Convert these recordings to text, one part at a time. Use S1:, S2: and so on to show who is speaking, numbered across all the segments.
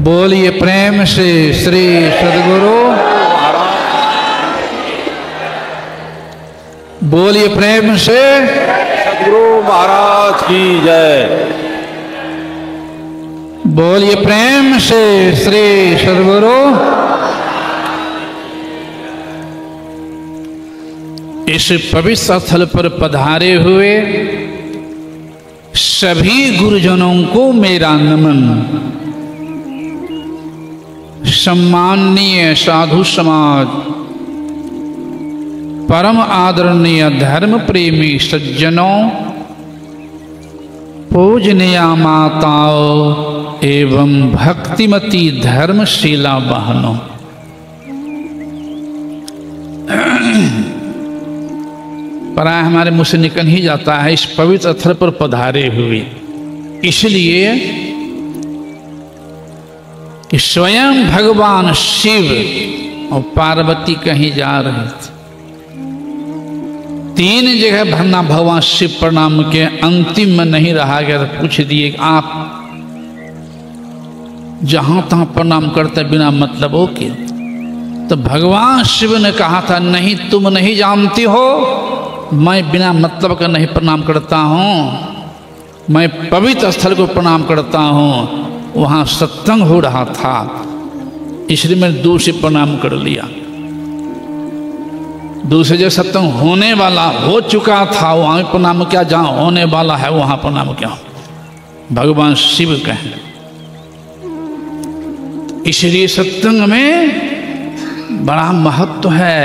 S1: बोलिए प्रेम से श्री सद्गुरु, बोलिए प्रेम से
S2: सद्गुरु महाराज की जय।
S1: बोलिए प्रेम से श्री सद्गुरु। इस पवित्र स्थल पर पधारे हुए सभी गुरुजनों को मेरा नमन। सम्माननीय साधु समाज, परम आदरणीय धर्म प्रेमी सज्जनों, पूजनीय माताओं एवं भक्तिमती धर्मशीला बहनों, पराय हमारे मुँह से निकल ही जाता है इस पवित्र स्थल पर पधारे हुए, इसलिए कि स्वयं भगवान शिव और पार्वती कहीं जा रहे थे। 3 जगह भरना भगवान शिव प्रणाम के, अंतिम में नहीं रहा गया तो पूछ दिए आप जहां तहां प्रणाम करते बिना मतलबों के। तो भगवान शिव ने कहा था नहीं, तुम नहीं जानती हो, मैं बिना मतलब का नहीं प्रणाम करता हूं, मैं पवित्र स्थल को प्रणाम करता हूं। वहां सत्संग हो रहा था, इसलिए मैंने दूर से प्रणाम कर लिया। दूसरे जगह सत्संग होने वाला हो चुका था, वहां प्रणाम क्या, जहां होने वाला है वहां प्रणाम क्या, भगवान शिव कहें। इसलिए सत्संग में बड़ा महत्व है।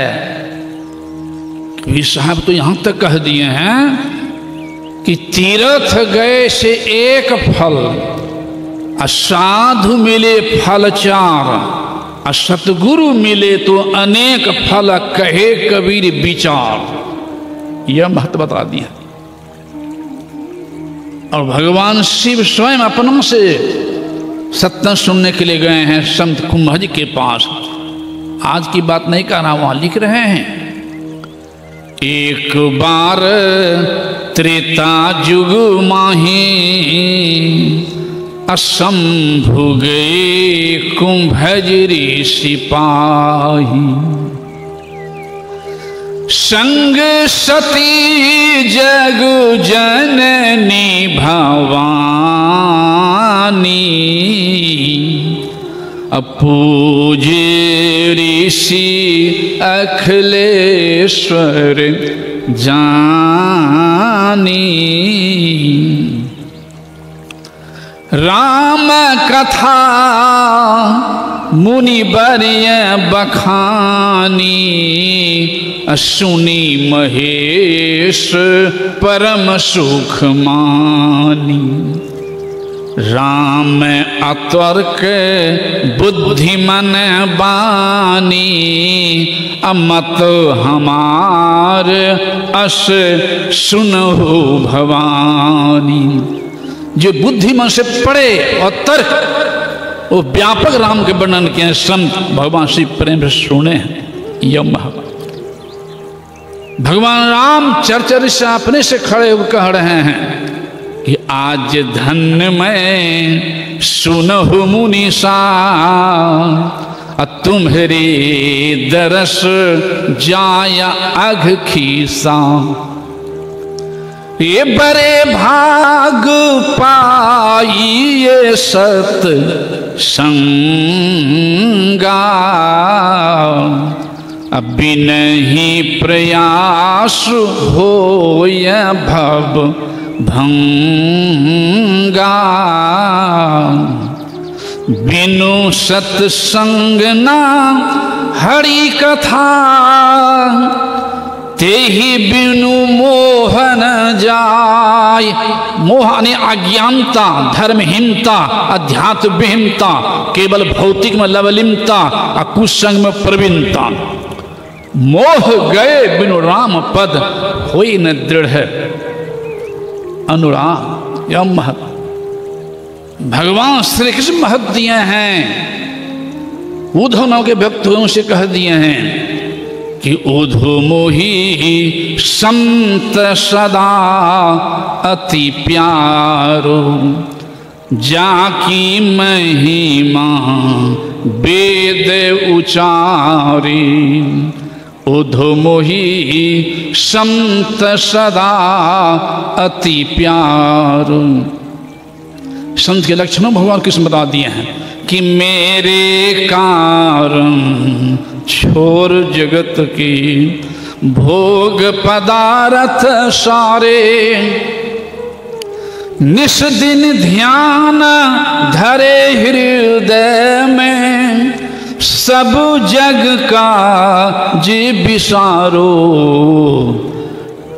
S1: कबीर साहब तो यहां तक कह दिए हैं कि तीर्थ गए से एक फल, साधु मिले फल 4, सतगुरु मिले तो अनेक फल, कहे कबीर विचार। यह महत्व बता दिया। और भगवान शिव स्वयं अपनों से सत्संग सुनने के लिए गए हैं संत कुंभज के पास। आज की बात नहीं कर रहा, वहां लिख रहे हैं, एक बार त्रेता जुग माही, असंभु गए कुंभज ऋषि पाही, संग सती जग जननी भवानी, पूजे ऋषि अखिलेश्वर जानी, राम कथा मुनि बरिय बखानी, सुनी महेश परम सुख मानी, राम अतर्क बुद्धिमन बानी, अमत हमार अस सुनहु भवानी। जो बुद्धिमान से पढ़े और तर्क वो व्यापक राम के वर्णन के संत भगवान श्री प्रेम से सुने हैं। यम भगवान राम चर्चा से अपने से खड़े होकर कह रहे हैं कि आज धन्य मैं सुनहु मुनीसा, तुम्हारे दरस जाया अघ खीसा, ये बड़े भाग पाइए सत संगा, अभी नहीं प्रयास हो या भव भंगा, बिनु सत्संग ना हरि कथा, ते ही बिनु मोहन जाय। मोह ने अज्ञानता, धर्महीनता, अध्यात्म विहीनता, केवल भौतिक में लवलिमता, कुसंग में प्रवीणता। मोह गए बिनु राम पद होई न दृढ़ अनुराग। यह महत्व भगवान श्री कृष्ण महत्व दिए हैं। उद्धव नाम के भक्तों से कह दिए हैं कि उद्धव मोहि संत सदा अति प्यारो, जाकी महिमा वेद उचारी, उधमोही संत सदा अति प्यार। संत के लक्षणों भगवान कृष्ण बता दिए हैं कि मेरे कारण छोर जगत की भोग पदार्थ सारे, निस दिन ध्यान धरे हृदय में, सब जग का जी विसारो,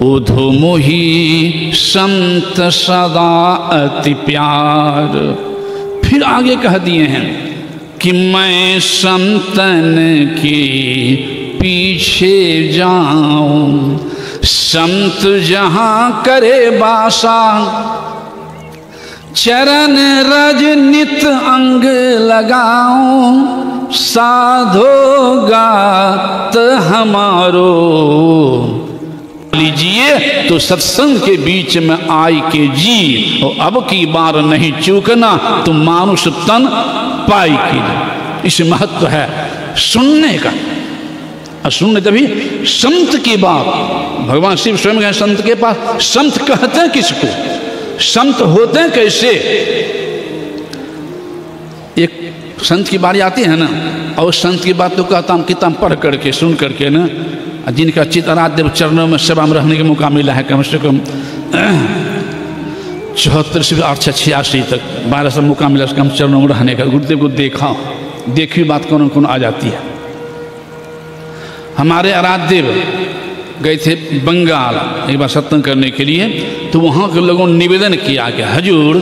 S1: उधमोही संत सदा अति प्यार। फिर आगे कह दिए हैं कि मैं संतन के पीछे जाऊं, संत जहां करे बासा, चरण रज नित अंग लगाऊं, साधो गात हमारो। लीजिए तो सत्संग के बीच में आई के जी, और अब की बार नहीं चूकना, तो मानुष तन पाई की। इस महत्व है सुनने का, और सुनने तभी संत की बात। भगवान शिव स्वयं गए संत के पास। संत कहते हैं किसको, संत होते हैं कैसे? एक संत की बारी आती है ना, और संत की बात तो कहता हूँ किताब पढ़ करके सुन करके ना, जिनका चित आराध्य चरणों में सेवा में रहने का मौका मिला है कम से कम 74 से 886 तक 12 से मौका मिला कम चरणों में रहने का। गुरुदेव को देखा, देखी बात कौन कौन आ जाती है। हमारे आराध्य गए थे बंगाल एक बार सत्संग करने के लिए, तो वहाँ के लोगों ने निवेदन किया कि हजूर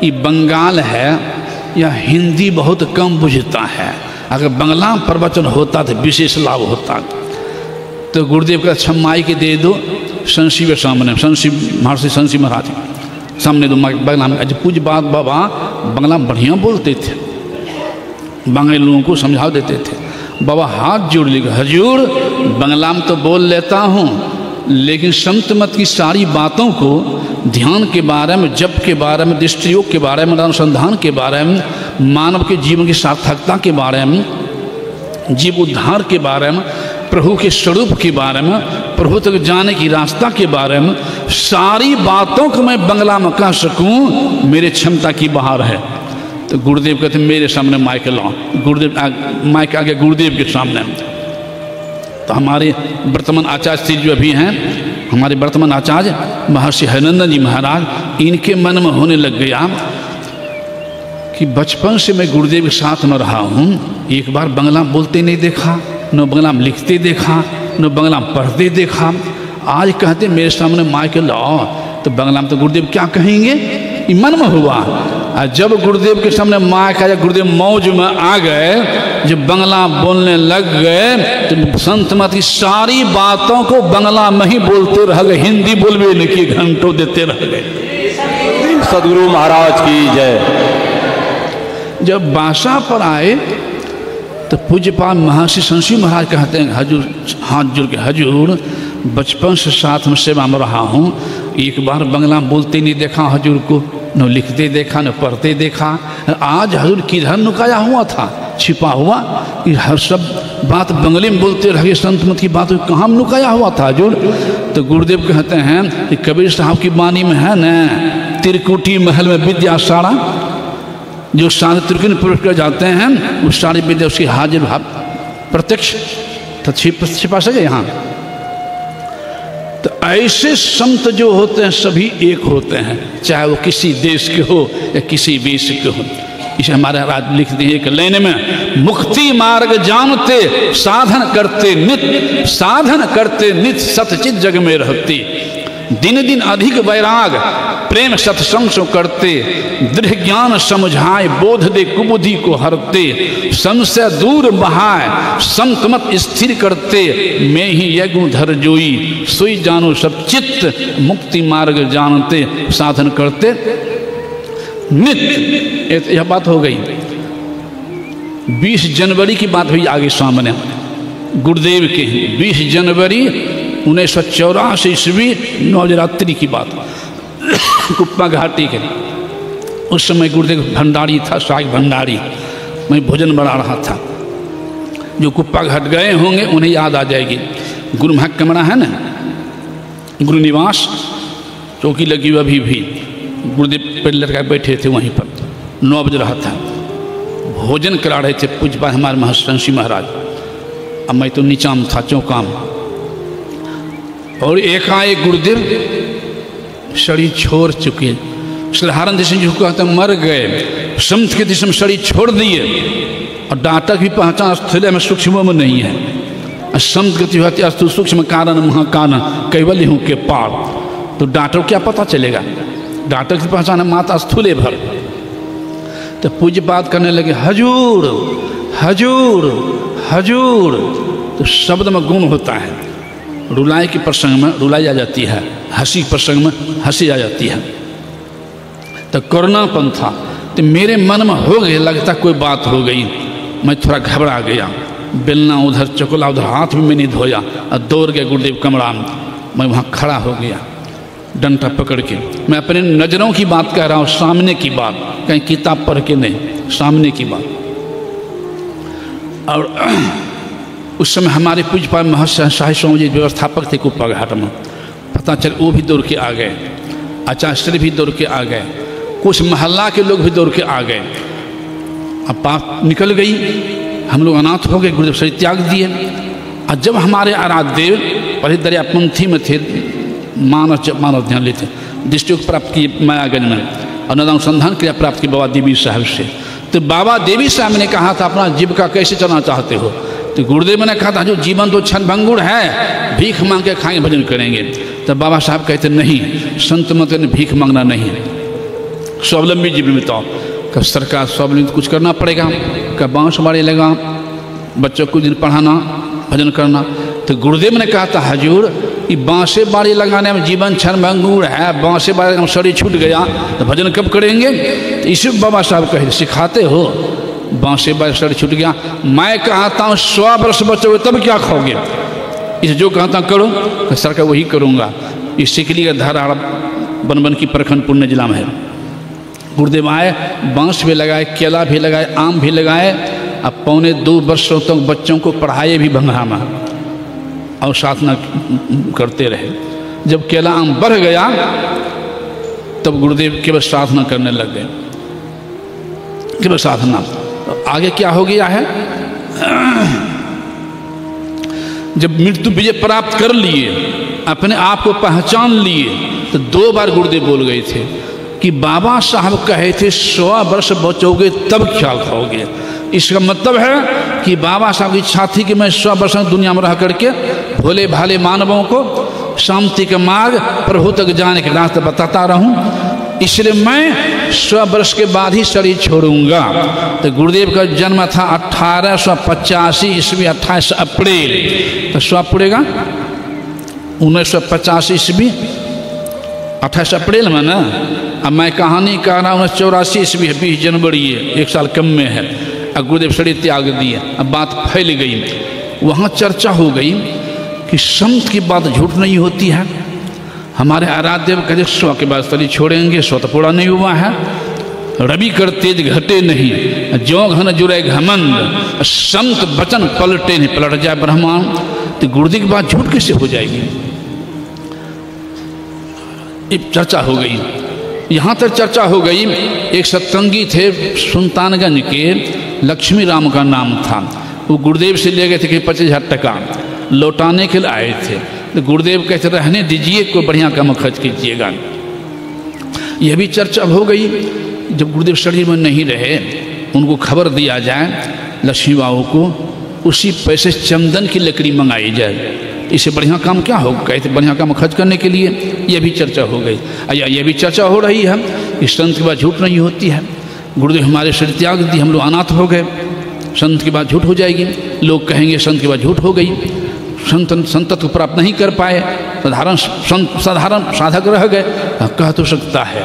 S1: ये बंगाल है या हिंदी बहुत कम बुझता है, अगर बंगला प्रवचन होता तो विशेष लाभ होता। तो गुरुदेव का अच्छा माई के दे दो, संशी के सामने, संशी महर्षि संशी महाराज सामने दो बंगला में। आज पूज्य बात बाबा बंगला बढ़िया बोलते थे, बंगाली लोगों को समझा देते थे। बाबा हाथ जोड़ लेगा, हजूर बंगला में तो बोल लेता हूँ, लेकिन संत मत की सारी बातों को, ध्यान के बारे में, जप के बारे में, दृष्टि योग के बारे में, अनुसंधान के बारे में, मानव के जीवन की सार्थकता के बारे में, जीव उद्धार के बारे में, प्रभु के स्वरूप के बारे में, प्रभु तक जाने की रास्ता के बारे में, सारी बातों को मैं बंगला में कह सकूं, मेरे क्षमता की बाहर है। तो गुरुदेव कहते मेरे सामने माइक लाओ। गुरुदेव माइक आगे गुरुदेव के सामने। तो हमारे वर्तमान आचार्य श्री जो भी हैं, हमारे वर्तमान आचार्य महर्षि हरिनंदन जी महाराज, इनके मन में होने लग गया कि बचपन से मैं गुरुदेव के साथ में रहा हूँ, एक बार बंगला बोलते नहीं देखा, न बंगला में लिखते देखा, न बंगला में पढ़ते देखा। आज कहते मेरे सामने माइक लाओ, तो बंगला में तो गुरुदेव क्या कहेंगे, ये मन में हुआ। और जब गुरुदेव के सामने माइक आया, गुरुदेव मौज में आ गए, जब बंगला बोलने लग गए, तो संत मत की सारी बातों को बंगला में ही बोलते रह गए, हिंदी बोलवे नहीं किए, घंटों देते रह गए।
S2: सदगुरु महाराज की जय।
S1: जब बासा पर आए तो पूज्यपाल महर्षि संशी महाराज कहते हैं, हजूर हाथ जोड़ के, हजूर बचपन से साथ में सेवा में रहा हूँ, एक बार बंगला बोलते नहीं देखा हजूर को, न लिखते देखा न पढ़ते देखा। आज हजूर किधर नुकाया हुआ था, छिपा हुआ, कि हर सब बात बंगले में बोलते रहे, संत मत की बात कहाँ नुकाया हुआ था हजूर। तो गुरुदेव कहते हैं कि कबीर साहब की वाणी में है न, त्रिकुटी महल में विद्या सारा, जो सारे त्रिकुटी पुरस्कार जाते हैं, उस सारी विद्या उसकी हाजिर भाव प्रत्यक्ष तो छिपा सके यहाँ। तो ऐसे संत जो होते हैं सभी एक होते हैं, चाहे वो किसी देश के हो या किसी वेश के हो। इसे हमारे राज लिखते हैं एक लाइन में, मुक्ति मार्ग जानते साधन करते नित, साधन करते नित सतचित जग में रहते, दिन दिन अधिक वैराग प्रेम सत्संग सो करते, दृढ़ ज्ञान समझाए बोध दे कुबुद्धि को हरते, संशय दूर बहाए संत मत स्थिर करते, मैं ही यह गुण धर जोई सोई जानो सब चित्त, मुक्ति मार्ग जानते साधन करते नित। यह बात हो गई। 20 जनवरी की बात हुई आगे सामने, गुरुदेव के 20 जनवरी 1984 ईस्वी नवरात्रि की बात, कुप्पा घाटी के उस समय गुरुदेव भंडारी था, शाही भंडारी। मैं भोजन बना रहा था। जो कुप्पा घट गए होंगे उन्हें याद आ जाएगी। गुरु महक कमरा है ना, गुरु निवास, चौकी लगी हुई अभी भी। गुरुदेव पेड़ लटका बैठे थे वहीं पर। 9 बज रहा था। भोजन करा रहे थे पूज्यपाद हमारे महर्षि महाराज। अब मैं तो नीचा में था, चौका में। और एकाएक गुरुदेव शरीर छोड़ चुके। साधारण जैसे जो कहते मर गए, संत के दिशा में शरीर छोड़ दिए। और डाटक भी पहचान स्थूल में सूक्ष्म में नहीं है। संत गति होती अस्तु सूक्ष्म कारण महाकारण कैवल्य हूँ के पार। तो डाटक क्या पता चलेगा? डाटक की पहचान है माता स्थूले भर। तो पूज्यपाद करने लगे हजूर हजूर हजूर। तो शब्द में गुण होता है। रुलाई के प्रसंग में रुलाई आ जाती है, हंसी के प्रसंग में हंसी आ जाती है। तो करुणापन था। तो मेरे मन में हो गया, लगता कोई बात हो गई। मैं थोड़ा घबरा गया। बेलना उधर, चकोला उधर, हाथ भी मैंने धोया और दौड़ गया गुरुदेव कमरा में। मैं वहाँ खड़ा हो गया डंडा पकड़ के। मैं अपने नज़रों की बात कह रहा हूँ, सामने की बात, कहीं किताब पढ़ के नहीं, सामने की बात। और उस समय हमारे पूज्यपाद महर्षि शाही स्वामी जी व्यवस्थापक थे कुप्पा घाट में। पता चल वो भी दौड़ के आ गए, आचार्य भी दौड़ के आ गए, कुछ मोहल्ला के लोग भी दौड़ के आ गए। अब बात निकल गई, हम लोग अनाथ हो गए, गुरुदेव शरीर त्याग दिए। और जब हमारे आराध्य देव पहले दरियापंथी में थे, मानव ध्यान लेते, डिस्ट्रिक्ट प्राप्त की मायागंज में, और नदानुसंधान क्रिया प्राप्त की बाबा देवी साहब से। तो बाबा देवी साहब ने कहा था अपना जीविका कैसे चलाना चाहते हो? तो गुरुदेव ने कहा था जो जीवन तो क्षणभंगुर है, भीख मांग के खाएंगे, भजन करेंगे। तो बाबा साहब कहते नहीं, संत मत ने भीख मांगना नहीं, स्वावलंबी जीवन बिताओ। कब सरकार स्वावलंबी कुछ करना पड़ेगा, कब बांस बाड़ी लगा, बच्चों को दिन पढ़ाना, भजन करना। तो गुरुदेव ने कहा था हजूर ये बांसे बाड़ी लगाने में जीवन क्षणभंगुर है, बांसे बाड़ी में शरीर छूट गया तो भजन कब करेंगे? तो इसी बाबा साहब कहे सिखाते हो, बांसे बाड़ी शरीर छूट गया। मैं कहता हूँ 100 वर्ष बचोगे तब क्या खाओगे? इसे जो कहता हूँ करो, तो सरकार वही करूँगा। ये सिकली का धारा बनबन की प्रखंड पुण्य जिला में है। गुरुदेव आए, बांस भी लगाए, केला भी लगाए, आम भी लगाए। अब 1.25 वर्षों तक बच्चों को पढ़ाए भी भंगहा में और साधना करते रहे। जब केला आम बढ़ गया तब गुरुदेव केवल साधना करने लग गए, केवल साधना। आगे क्या हो गया है? जब मृत्यु विजय प्राप्त कर लिए, अपने आप को पहचान लिए, तो 2 बार गुरुदेव बोल गए थे कि बाबा साहब कहे थे 100 वर्ष बचोगे तब क्या खाओगे। इसका मतलब है कि बाबा साहब की इच्छा थी कि मैं 100 वर्ष दुनिया में रह करके भोले भाले मानवों को शांति के मार्ग प्रभु तक जाने के रास्ते बताता रहूं, इसलिए मैं 100 वर्ष के बाद ही शरीर छोड़ूंगा। तो गुरुदेव का जन्म था 1885 ईस्वी 28 अप्रैल। तो 100 पड़ेगा 1985 ईस्वी 28 अप्रैल में ना। अब मैं कहानी कह रहा हूँ 1984 ईस्वी है, 20 जनवरी है, 1 साल कम में है। अब गुरुदेव शरीर त्याग दिए। अब बात फैल गई, वहाँ चर्चा हो गई कि संत की बात झूठ नहीं होती है। हमारे आराध्य कहते 100 के बाद शरीर छोड़ेंगे, 100 तो पूरा नहीं हुआ है। रवि कर तेज घटे नहीं, जो घन जुड़े घमंड, संत वचन पलटे नहीं, पलट जाए ब्रह्मांड। तो गुरुदेव की बात झूठ कैसे हो जाएगी? चर्चा हो गई, यहाँ तक चर्चा हो गई। एक सत्संगी थे सुल्तानगंज के, लक्ष्मी राम का नाम था। वो गुरुदेव से ले गए थे कि 25,000 टका लौटाने के लिए आए थे। तो गुरुदेव कहते रहने दीजिए, कोई बढ़िया काम खर्च कीजिएगा। यह भी चर्चा हो गई। जब गुरुदेव शरीर में नहीं रहे, उनको खबर दिया जाए लक्ष्मी बाबू को, उसी पैसे चंदन की लकड़ी मंगाई जाए। इससे बढ़िया काम क्या हो? कहते बढ़िया काम खर्च करने के लिए। यह भी चर्चा हो गई। यह भी चर्चा हो रही है कि संत की बात झूठ नहीं होती है। गुरुदेव हमारे शरीर त्याग दी, हम लोग अनाथ हो गए, संत की बात झूठ हो जाएगी। लोग कहेंगे संत की बात झूठ हो गई, संतत्व प्राप्त नहीं कर पाए, साधारण साधक रह गए। कह तो सकता है।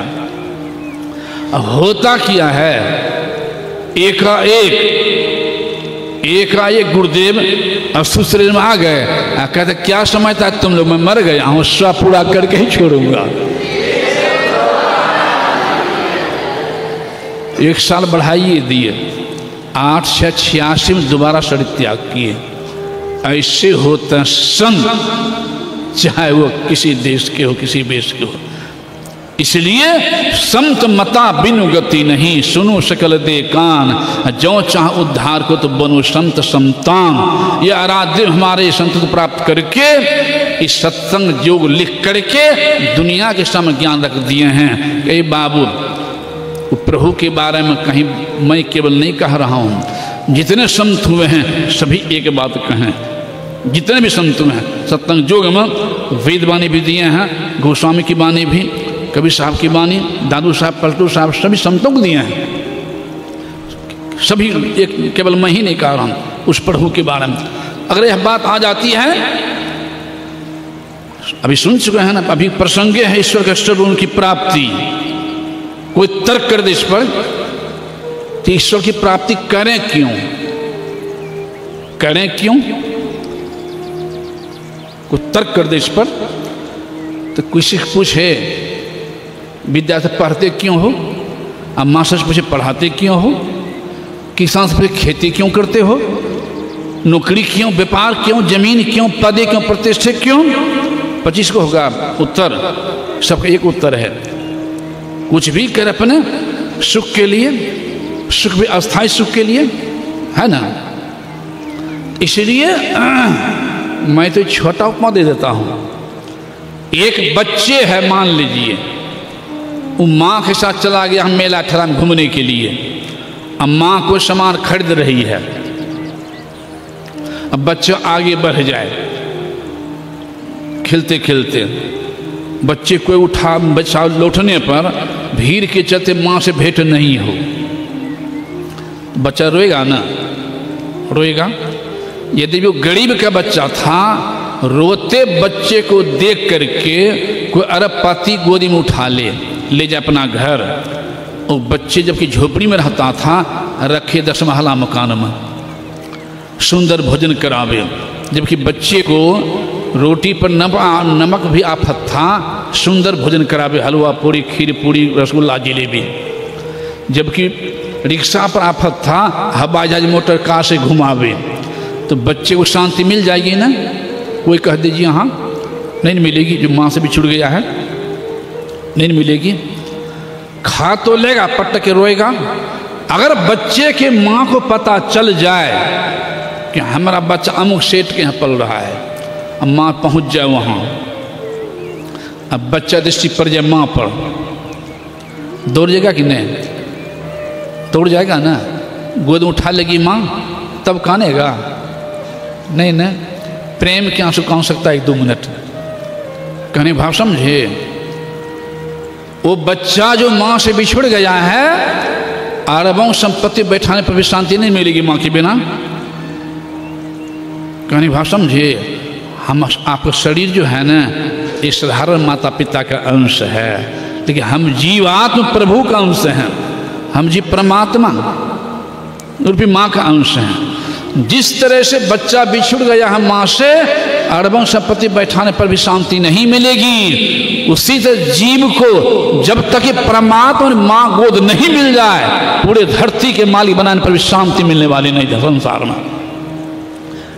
S1: होता क्या है, एकाएक गुरुदेव अस्तु शरीर में आ गए। कहते क्या समझता है तुम लोग, मैं मर गया हूँ, स्व पूरा करके ही छोड़ूंगा। 1 साल बढ़ाइए दिए, 886 में दोबारा शरीर त्याग किए। ऐसे होते हैं संत, चाहे वो किसी देश के हो किसी वेश के हो। इसलिए संत मता बिनु गति नहीं, सुनो सकल दे कान, जो चाह उद्धार को तो बनो संत संतान। ये आराध्य हमारे संत को प्राप्त करके इस सत्संग योग लिख करके दुनिया के सामने ज्ञान रख दिए हैं। कई बाबू प्रभु के बारे में कहीं मैं केवल नहीं कह रहा हूँ, जितने संत हुए हैं सभी एक बात कहें, जितने भी संत हुए हैं सत्संग योग में वेद वाणी भी दिए हैं, गोस्वामी की वाणी भी, कबीर साहब की वाणी, दादू साहब, पलटू साहब, सभी संतों को दिए हैं। सभी एक केवल मैं ही नहीं कह रहा हूँ उस प्रभु के बारे में। अगर यह बात आ जाती है, अभी सुन चुके हैं ना, अभी प्रसंगे है ईश्वर के अष्टगुण उनकी प्राप्ति। कोई तर्क कर दे इस पर कि ईश्वर की प्राप्ति करें क्यों, करें क्यों, कोई तर्क कर दे इस पर। तो किसी से पूछे विद्या से पढ़ते क्यों हो, अब मास्टर से पूछे पढ़ाते क्यों हो, किसान से पूछे खेती क्यों करते हो, नौकरी क्यों, व्यापार क्यों, जमीन क्यों, पदे क्यों, प्रतिष्ठे क्यों। 25 को होगा उत्तर, सबका एक उत्तर है, कुछ भी कर अपने सुख के लिए, सुख भी अस्थायी सुख के लिए है ना। इसलिए मैं तो छोटा उपमा दे देता हूँ। एक बच्चे है मान लीजिए, वो माँ के साथ चला गया हम मेला ठेला में घूमने के लिए, अब माँ को सामान खरीद रही है, अब बच्चा आगे बढ़ जाए, खेलते खेलते बच्चे को उठा, बच्चा लौटने पर भीड़ के चलते माँ से भेंट नहीं हो, बच्चा रोएगा ना, रोएगा। यदि वो गरीब का बच्चा था, रोते बच्चे को देख करके कोई अरबपति गोदी में उठा ले जा अपना घर। और बच्चे जबकि झोपड़ी में रहता था, रखे 10 महला मकान में, सुंदर भोजन करावे, जबकि बच्चे को रोटी पर नमक भी आफत था, सुंदर भोजन करावे, हलवा पूरी, खीर पूरी, रसगुल्ला जिलेबी। जबकि रिक्शा पर आफत था, हवाई जहाज मोटर कार से घुमावे, तो बच्चे को शांति मिल जाएगी ना। कोई कह दीजिए हाँ, नहीं मिलेगी, जो माँ से बिछुड़ गया है नहीं मिलेगी। खा तो लेगा, पट के रोएगा। अगर बच्चे के माँ को पता चल जाए कि हमारा बच्चा अमुक सेठ के यहाँ पल रहा है, अब माँ पहुँच जाए वहाँ, अब बच्चा दृष्टि पड़ जाए माँ पर, दौड़ जाएगा कि नहीं, दौड़ जाएगा ना, गोद में उठा लेगी माँ, तब कानेगा नहीं ना। प्रेम के आंसू कौन सकता है 1-2 मिनट, कहने भाव समझे। वो बच्चा जो माँ से बिछुड़ गया है, अरबों संपत्ति बैठाने पर भी शांति नहीं मिलेगी माँ के बिना, कहने भाव समझे। हम आपका शरीर जो है ना, एक साधारण माता पिता का अंश है, लेकिन हम जीवात्म प्रभु का अंश हैं, हम जीव परमात्मा रूपी माँ का अंश हैं। जिस तरह से बच्चा बिछुड़ गया है माँ से, अरबों संपत्ति बैठाने पर भी शांति नहीं मिलेगी, उसी तरह जीव को जब तक ये परमात्मा और माँ गोद नहीं मिल जाए, पूरे धरती के मालिक बनाने पर भी शांति मिलने वाली नहीं है संसार में।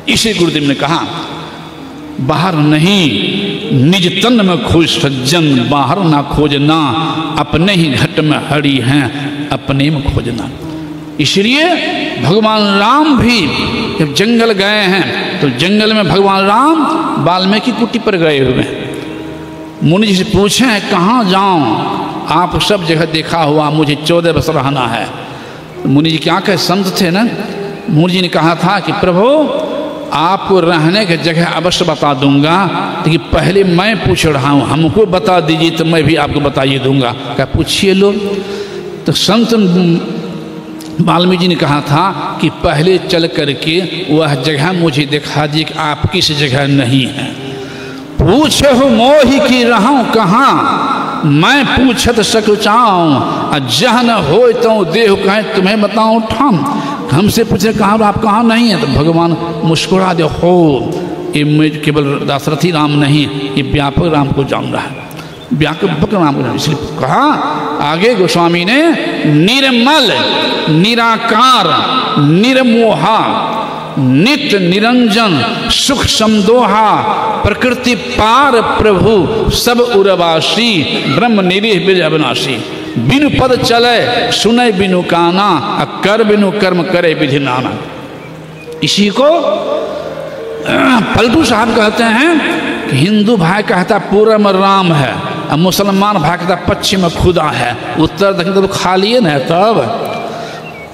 S1: इसी गुरुदेव ने कहा, बाहर नहीं निज तन में खोज सज्जन, बाहर ना खोजना, अपने ही घट में हरि हैं, अपने में खोजना। इसलिए भगवान राम भी जब जंगल गए हैं, तो जंगल में भगवान राम वाल्मीकि कुटी पर गए हुए हैं। मुनि जी से पूछे हैं कहाँ जाऊँ, आप सब जगह देखा हुआ, मुझे 14 वर्ष रहना है। मुनि जी क्या कहे, संत थे ना। मुनि जी ने कहा था कि प्रभु आपको रहने की जगह अवश्य बता दूंगा, लेकिन पहले मैं पूछ रहा हूँ, हमको बता दीजिए तो मैं भी आपको बताइए दूंगा। क्या पूछिए लो। तो संत वाल्मीकि जी ने कहा था कि पहले चल करके वह जगह मुझे दिखा दी कि आप किस जगह नहीं है। पूछे हो मोहि की रहूं कहाँ, मैं पूछत सकुचाऊं, जह न हो तो देह कहें तुम्हें बताऊं ठाम। हमसे पूछे कहाँ आप कहाँ नहीं है, तो भगवान मुस्कुरा दे, हो ये केवल दाशरथी राम नहीं, ये व्यापक राम को जान रहा है। व्यापक नाम इसलिए कहा। आगे गोस्वामी ने निर्मल निराकार निर्मोहा नित्य निरंजन सुख समदोहा प्रकृति पार प्रभु सब उर्वासी ब्रह्म निरीह बिज अविनाशी बिनु पद चले सुने बिनु काना कर बिनु कर्म करे विधि नाना। इसी को पलटू साहब कहते हैं कि हिंदू भाई कहता पूर्व में राम है और मुसलमान भाई कहता पश्चिम में खुदा है। उत्तर दक्षिण तो खाली है तब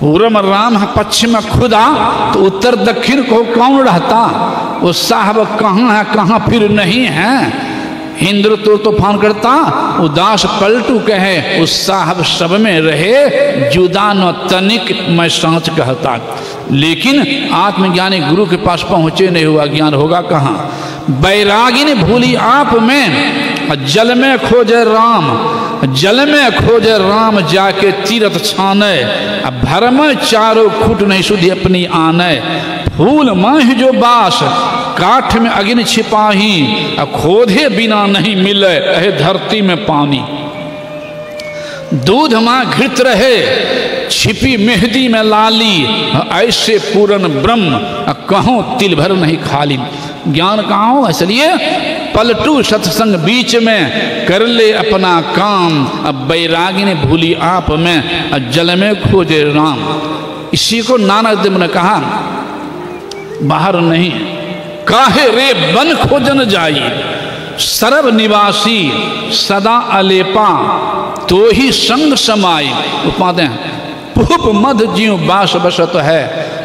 S1: पूर्व में राम है पश्चिम में खुदा, तो उत्तर दक्षिण को कौन रहता? वो साहब कहाँ है कहाँ फिर नहीं है। हिंदू तो तूफान करता उदास पलटू कहे उस साहब सब में रहे जुदा न तनिक मैं सांच कहता। लेकिन आत्मज्ञानी गुरु के पास पहुँचे नहीं हुआ ज्ञान होगा कहाँ। बैरागिनी भूली आप में जल में खोजे राम, जल में खोजे राम जाके तीरथ छाने भरम चारों खुट नहीं सुधी अपनी आने। फूल माह जो बास काठ में अग्नि छिपाही खोदे बिना नहीं मिले अहे धरती में पानी। दूध माँ घृत रहे छिपी मेहंदी में लाली ऐसे पूर्ण ब्रह्म कहों तिल भर नहीं खाली। ज्ञान कहाँ हो? इसलिए पलटू सत्संग बीच में कर ले अपना काम अब बैरागिनी भूली आप में जल में खोजे राम। इसी को नानक देव ने कहा बाहर नहीं काहे रे बन खोजन जाई सरब निवासी सदा अलेपा तो ही संग समाई। उपाधि पुप मध जीव बास बसत है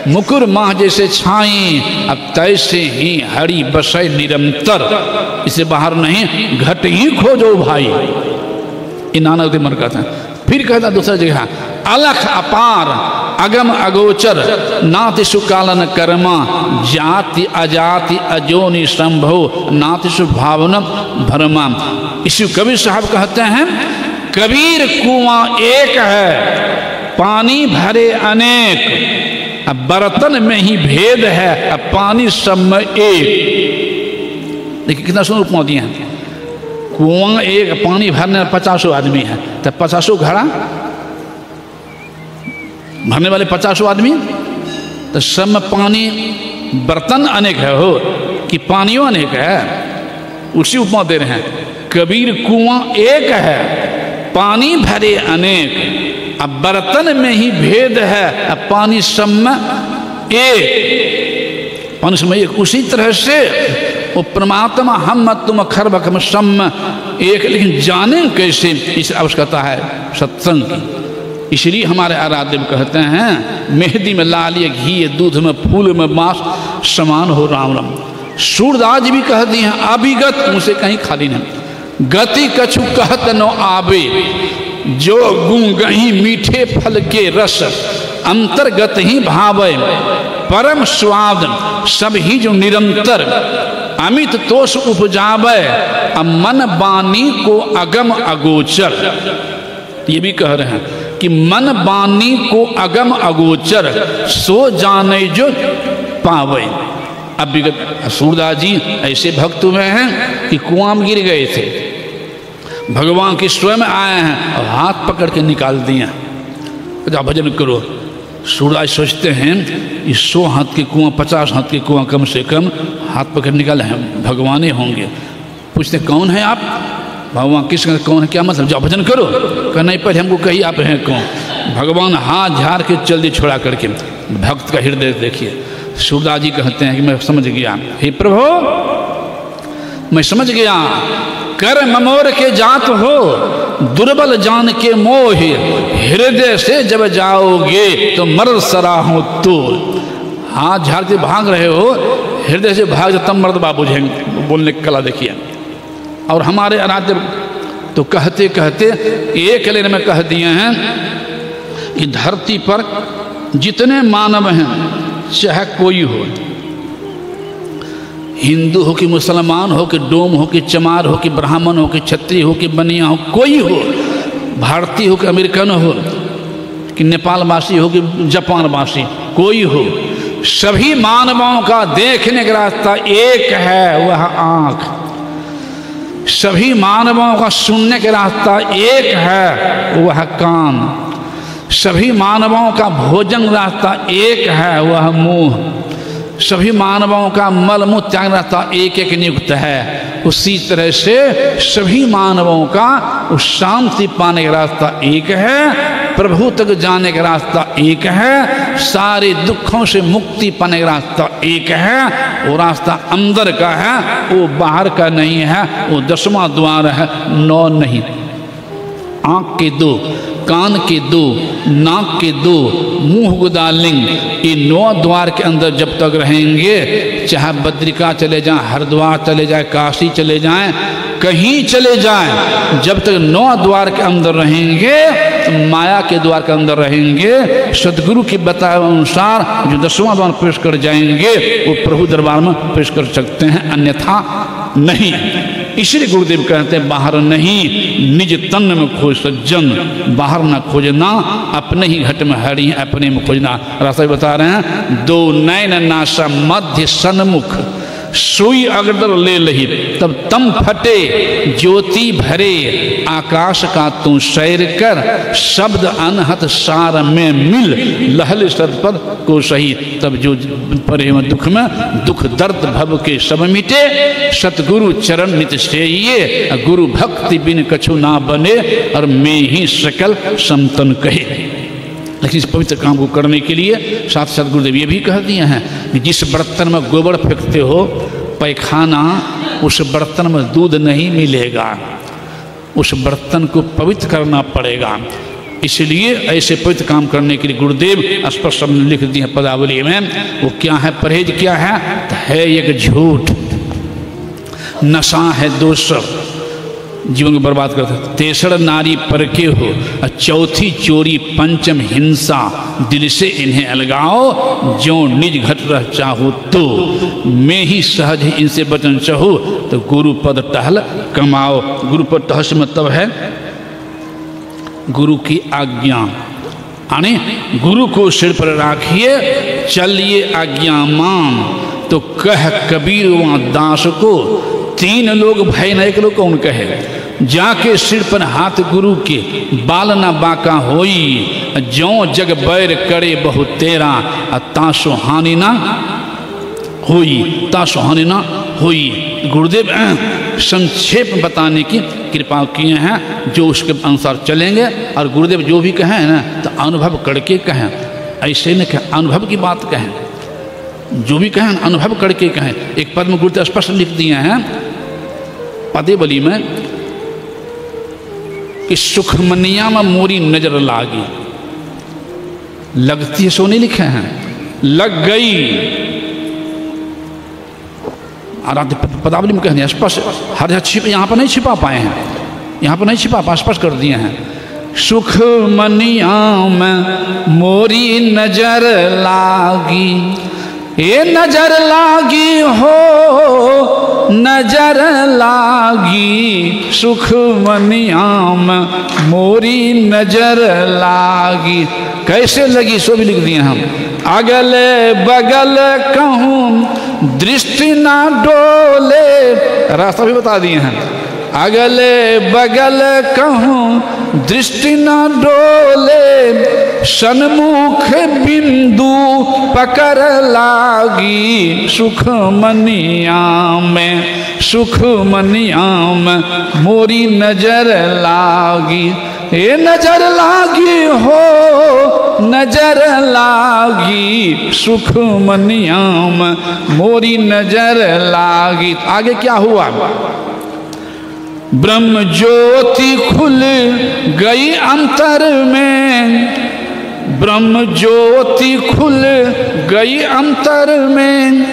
S1: मुकुर माह जैसे छाई अब तैसे ही हरि बसे निरंतर। इसे बाहर नहीं घट ही खोजो भाई। ये नानक देव मन कहते हैं। फिर कहता दूसरा जगह अलख अपार अगम अगोचर नाति सुकालन कर्मा जाति अजाति अजोनि संभव नाति सुभावना भरमा। इसी कबीर साहब कहते हैं कबीर कुआं एक है पानी भरे अनेक अब बर्तन में ही भेद है अब पानी सब में एक। देखिए कितना सुंदर उपमा दिए हैं। कुआं एक पानी भरने 50 आदमी है तो 50 घड़ा भरने वाले 50 आदमी तो सब में पानी बर्तन अनेक है हो कि पानियों अनेक है। उसी उपमा दे रहे हैं कबीर कुआं एक है पानी भरे अनेक अब बर्तन में ही भेद है अब पानी सब में एक। पानी सब में एक। उसी तरह से वो परमात्मा हम तुम खरबकम सम एक, लेकिन जाने कैसे इस आवश्यकता है सत्संग की। इसलिए हमारे आराध्य कहते हैं मेहंदी में लालिए घी दूध में फूल में मांस समान हो राम राम। सूरदास जी भी कह दिए हैं अभिगत मुझसे कहीं खाली नहीं गति कछु कहत न आवे जो गुण गही मीठे फल के रस अंतर्गत ही भावे परम स्वाद सब ही जो निरंतर अमित तोष उपजावे मन बानी को अगम अगोचर। ये भी कह रहे हैं कि मन बानी को अगम अगोचर सो जाने जो पावे। अब विगत सूरदास जी ऐसे भक्त हुए हैं कि कुआं में गिर गए थे भगवान के स्वयं आए हैं और हाथ पकड़ के निकाल दिए जाओ भजन करो। सूरदास सोचते हैं कि 100 हाथ के कुआं 50 हाथ के कुआं कम से कम हाथ पकड़ निकाले हैं भगवान ही होंगे। पूछते कौन है आप? भगवान कृष्ण कौन है क्या मतलब? जाओ भजन करो। कह नहीं पहले हमको कही आप हैं कौन? भगवान हाथ झाड़ के जल्दी छोड़ा करके भक्त का हृदय देखिए। सूरदास जी कहते हैं कि मैं समझ गया हे प्रभु मैं समझ गया कर ममोर के जात हो दुर्बल जान के मोह हृदय से जब जाओगे तो मर्द सराहो तो। हाथ झाड़ के भाग रहे हो हृदय से भाग तब मर्द बाबू बुझेंगे। बोलने की कला देखिए। और हमारे आराध्य तो कहते कहते एक लेन में कह दिए हैं कि धरती पर जितने मानव हैं चाहे कोई हो हिंदू हो कि मुसलमान हो कि डोम हो कि चमार हो कि ब्राह्मण हो कि क्षत्रिय हो कि बनिया हो कोई हो भारतीय हो कि अमेरिकन हो कि नेपालवासी हो कि जापानवासी कोई हो सभी मानवों का देखने का रास्ता एक है वह आँख। सभी मानवों का सुनने का रास्ता एक है, वह कान। सभी मानवों का भोजन रास्ता एक है, वह मुंह। सभी मानवों का मल मूत्र त्याग रास्ता एक एक नियुक्त है। उसी तरह से सभी मानवों का उस शांति पाने का रास्ता एक है, प्रभु तक जाने का रास्ता एक है, सारे दुखों से मुक्ति पाने का रास्ता एक है। वो रास्ता अंदर का है, वो बाहर का नहीं है। वो 10वां द्वार है, 9 नहीं। आँख के 2, कान के 2, नाक के 2, मुंह गुदालिंग, ये 9 द्वार के अंदर जब तक रहेंगे, चाहे बद्रिका चले जाएं, हरिद्वार चले जाएं, काशी चले जाएं, कहीं चले जाएं, जब तक 9 द्वार के अंदर रहेंगे, तो माया के द्वार के अंदर रहेंगे। सदगुरु की बताए अनुसार जो 10वां द्वार प्रवेश कर जाएंगे, वो प्रभु दरबार में प्रवेश कर सकते हैं, अन्यथा नहीं। इसलिए गुरुदेव कहते हैं बाहर नहीं, निज तन में खोज सज्जन, बाहर ना खोजना, अपने ही घट में हरि अपने में खोजना। रास्ता बता रहे हैं, 2 नैन नासा मध्य सन्मुख, सुई अगदर ले लही, तब तम फटे ज्योति भरे, आकाश का तू सैर कर, शब्द अनहत सार में मिल, लहल सतपद को सही। तब जो परे में दुख दर्द भव के सब मिटे, सतगुरु चरण नित सेइये, गुरु भक्ति बिन कछु ना बने, और मैं ही सकल संतन कहे। लेकिन इस पवित्र काम को करने के लिए साथ साथ गुरुदेव ये भी कह दिए हैं कि जिस बर्तन में गोबर फेंकते हो पैखाना, उस बर्तन में दूध नहीं मिलेगा, उस बर्तन को पवित्र करना पड़ेगा। इसलिए ऐसे पवित्र काम करने के लिए गुरुदेव स्पष्ट शब्द लिख दिए हैं पदावली में। वो क्या है? परहेज क्या है एक झूठ, नशा है दोसर, जीवन को बर्बाद करते। तेसर नारी परखे हो, और चौथी चोरी, पंचम हिंसा, दिल से इन्हें अलगाओ, जो निज घट रह चाहो तो, मैं ही सहज इनसे बचन चाहो, तो गुरु पद टहल कमाओ। गुरु पद टहल से मतलब है गुरु की आज्ञा, यानी गुरु को सिर पर राखिए, चलिए आज्ञा मान। तो कह कबीर वहाँ दास को, 3 लोग भय न एक लोग कौन कहे, जाके सिर पर हाथ गुरु के, बाल न बाका होई, जो जग बैर करे बहु तेरा, तासो हानि ना होई, तासो हानि ना होई। गुरुदेव संक्षेप में बताने की कृपा किए हैं, जो उसके अनुसार चलेंगे। और गुरुदेव जो भी कहें ना, तो अनुभव करके कहें, ऐसे न कहें, अनुभव की बात कहें, जो भी कहें अनुभव करके कहें। एक पद में गुरुदेव स्पष्ट लिख दिए हैं पदे बली में कि सुखमनिया में मोरी नजर लागी, लगती है सो नहीं लिखे हैं, लग गई। आराध्य पदावली में कहने स्पष्ट, हर यहाँ पर नहीं छिपा पाए हैं, यहाँ पर नहीं छिपा पाए, स्पष्ट कर दिए हैं। सुखमनिया में मोरी नजर लागी, ये नजर लागी हो, नजर लागी, सुखमनिया में मोरी नजर लागी। कैसे लगी सो भी लिख दिए हम। अगल बगल कहूँ दृष्टि ना डोले, रास्ता भी बता दिए हैं। अगल बगल कहूँ दृष्टि ना डोले, सन्मुख बिंदु पकड़ लागी, सुखमनिया में, सुखमनिया में मोरी नजर लागी। ये नजर लागी हो, नजर लागी, सुखमनिया में मोरी नजर लागी। आगे क्या हुआ? ब्रह्म ज्योति खुल गई अंतर में, ब्रह्म ज्योति खुल गई अंतर में,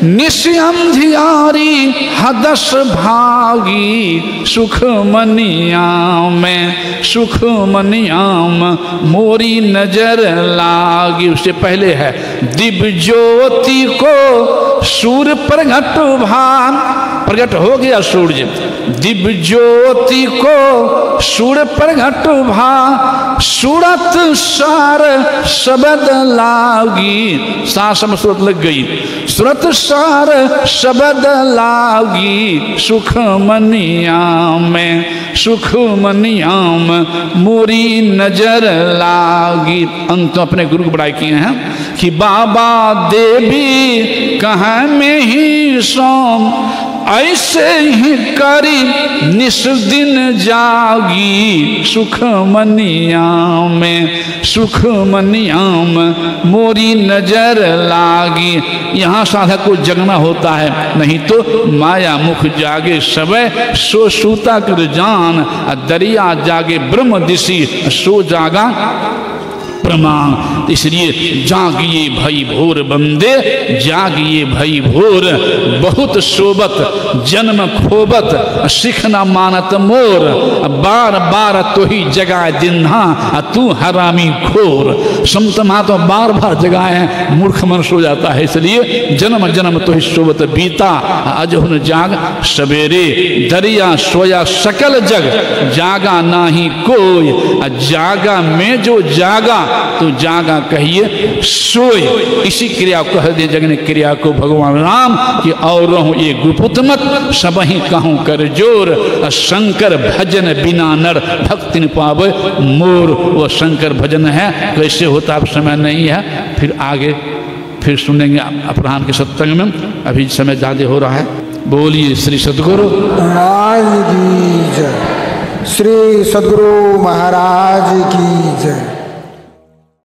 S1: निश्यंधियारी हदस भागी, सुखमनिया में, सुखमनिया में मोरी नजर लागी। उससे पहले है दिव्य ज्योति को सूर्य प्रगट भान, प्रगट हो गया सूर्य, दिव्य ज्योति को सूर्य प्रगट भा, सूरत सार शब्द लागी, सासम सूरत लग गई, सूरत सार शब्द लागी, सुख मनिया में सुख मनियाम मोरी नजर लागी। अंत अपने गुरु को बड़ाई किए हैं कि बाबा देवी कहाँ में ही सोम, ऐसे ही करी निस दिन जागी, सुख मनियाम में सुख मनियाम मोरी नजर लागी। यहाँ साधक को जगना होता है, नहीं तो माया मुख जागे सबे सो सूता कर जान, दरिया जागे ब्रह्म दिशी सो जागा प्रमाण। इसलिए जागिए भई भोर बंदे, जागिए भई भोर, बहुत सोबत जन्म खोबत, सिख न मानत मोर, बार बार तो ही जगाए दिन्हा, तू हरामी खोर। संत महात्मा बार बार जगाए हैं, मूर्ख मन सो जाता है। इसलिए जन्म जन्म तो ही सोबत बीता, अजहुन जाग सवेरे, दरिया सोया सकल जग, जागा नाही कोई, जागा में जो जागा तो जागा कहिए सोए। इसी क्रिया को कह दे जगने क्रिया को भगवान राम कि और ये गुपुत मत सब ही कहूँ कर जोर, शंकर भजन बिना नर भक्ति न पावे मोर। वो शंकर भजन है, कैसे होता अब समय नहीं है, फिर आगे फिर सुनेंगे अपराह्न के सत्संग में। अभी समय ज़्यादा हो रहा है। बोलिए श्री सद्गुरु
S3: महाराज की जय, श्री सद्गुरु महाराज की जय।